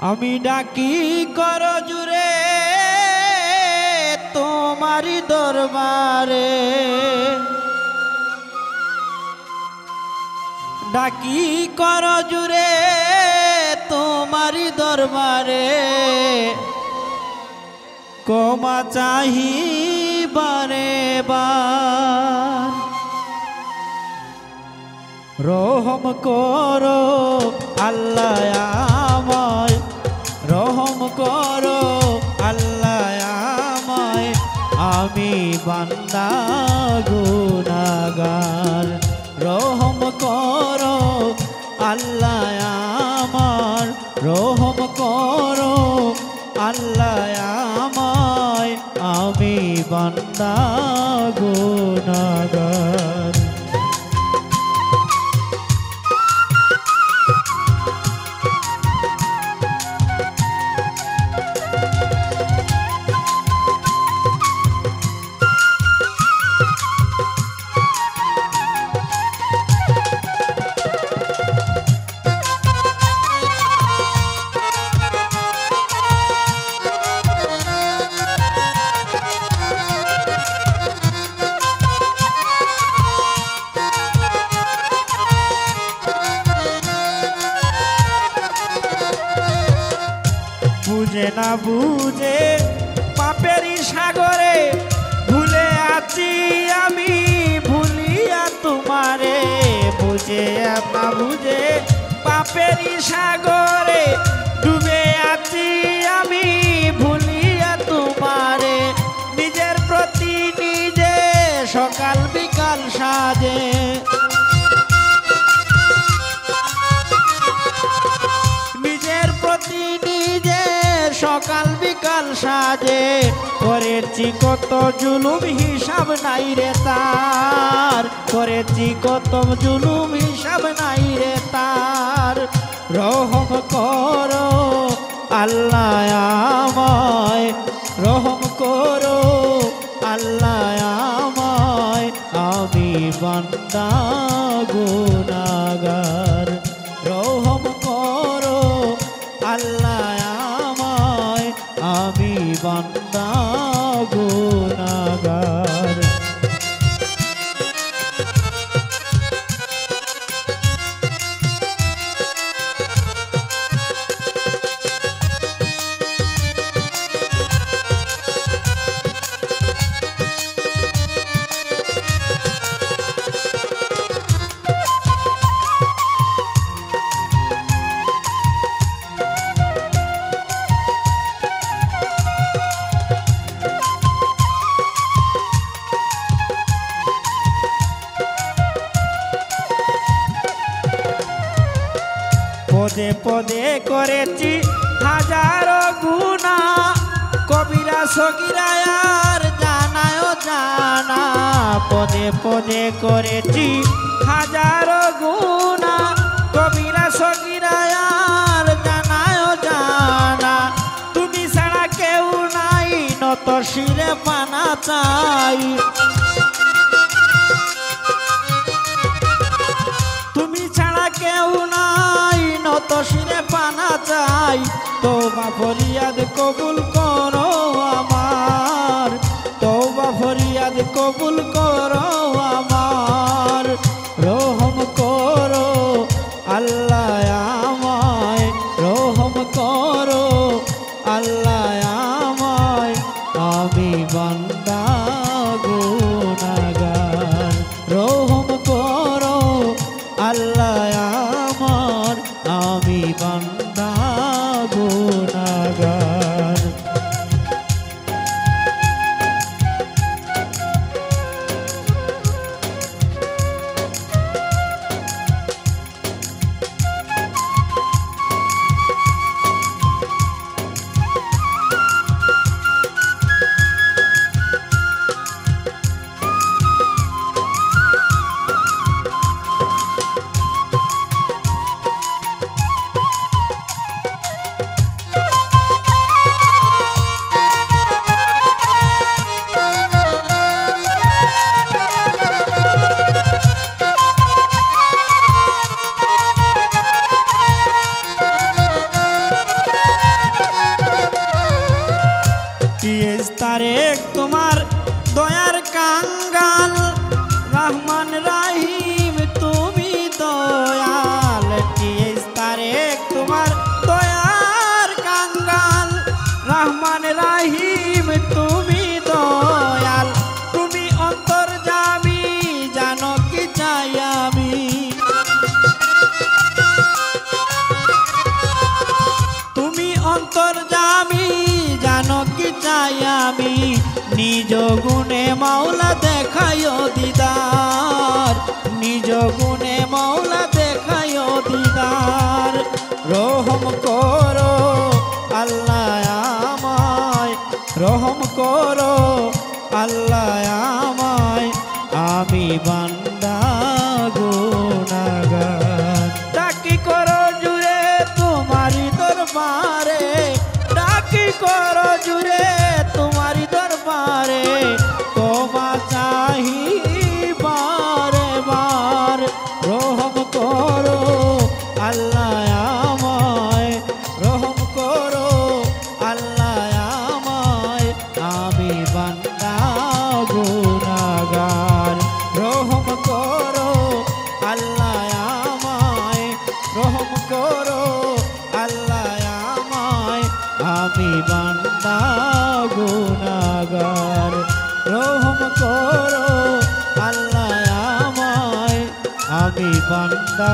আমি ডাকি কর জুড়ে তোমারি দরবারে, ডাকি কর জুড়ে তোমারি দরবারে, ক্ষমা চাহি বারে বার। রহম করো আল্লাহ আমায়, রহম করো আল্লাহ আমায়, আমি বান্দা গুনাহগার। রহম করো আল্লাহ আমার, রহম করো আল্লাহ আমায়, আমি বান্দা গুনাহগার। বুঝে না বুঝে পাপেরই সাগরে ভুলে আছি আমি, ভুলিয়া তোমারে। বুঝে না বুঝে পাপেরই সাগরে ডুবে আছি আমি, ভুলিয়া তোমারে। নিজের প্রতি নিজে সকাল বিকাল সাজে, নিজের প্রতি নিজে সকাল বিকাল সাজে। করেছি কত জুলুম হিসাব নাই রে তার, করেছি কত জুলুম হিসাব নাই রে তার। রহম করো আল্লাহ আমায়, রহম করো আল্লাহ আমায়, আমি বান্দা গুনাহগার। রহম করো আল্লাহ আমায়, আমি বান্দা গুনাহগার। পদে পদে করেছি হাজারো গুনাহ, কবিরা সগীরা আর জানায়ও জানা। পদে পদে করেছি হাজারো গুনাহ, কবিরা সগীরা আর জানায়ও জানা। তুমি ছাড়া কেউ নাই, নত শিরে পানা চাই। তুমি ছাড়া কেউ নাই, নত শিরে পানা চাই। তওবা ফরিয়াদ কবুল করো আমার, তওবা ফরিয়াদ কবুল করো আমার। রহম করো আল্লাহ আমায়, রহম করো আল্লাহ আমায়, আমি বান্দা গুনাহগার। রহম করো আল্লাহ আমার, আমি বান্দা গুনাহগার। কাঙ্গাল রহমান রাহিম তুমি দয়াল টিএস তারেক তোমার দয়ার কাঙ্গাল রহমান রাহিম তুমি দয়াল তুমি অন্তর্যামী জানো কি চাই আমি তুমি অন্তর্যামী জানো কি চাই আমি নিজ গুণে মাওলা দেখায়ো দিদার নিজ গুণে মাওলা দেখায়ো দিদার রহম করো আল্লাহ আমায় রহম করো আল্লাহ আমায় আমি বান্দা গুনাহগার ডাকি করো জুড়ে তোমারি দরবারে ডাকি করো জুড়ে তোমারি দরবারে তোমা চাহি বারে বার রহম করো আল্লাহ আমায় রহম করো আল্লাহ আমায় আমি বান্দা গুনাহগার রহম করো আল্লাহ আমায় রহম করো আল্লাহ আমায় আমি বান্দা গুনাহগার রহম করো আল্লাহ আমায় আমি বান্দা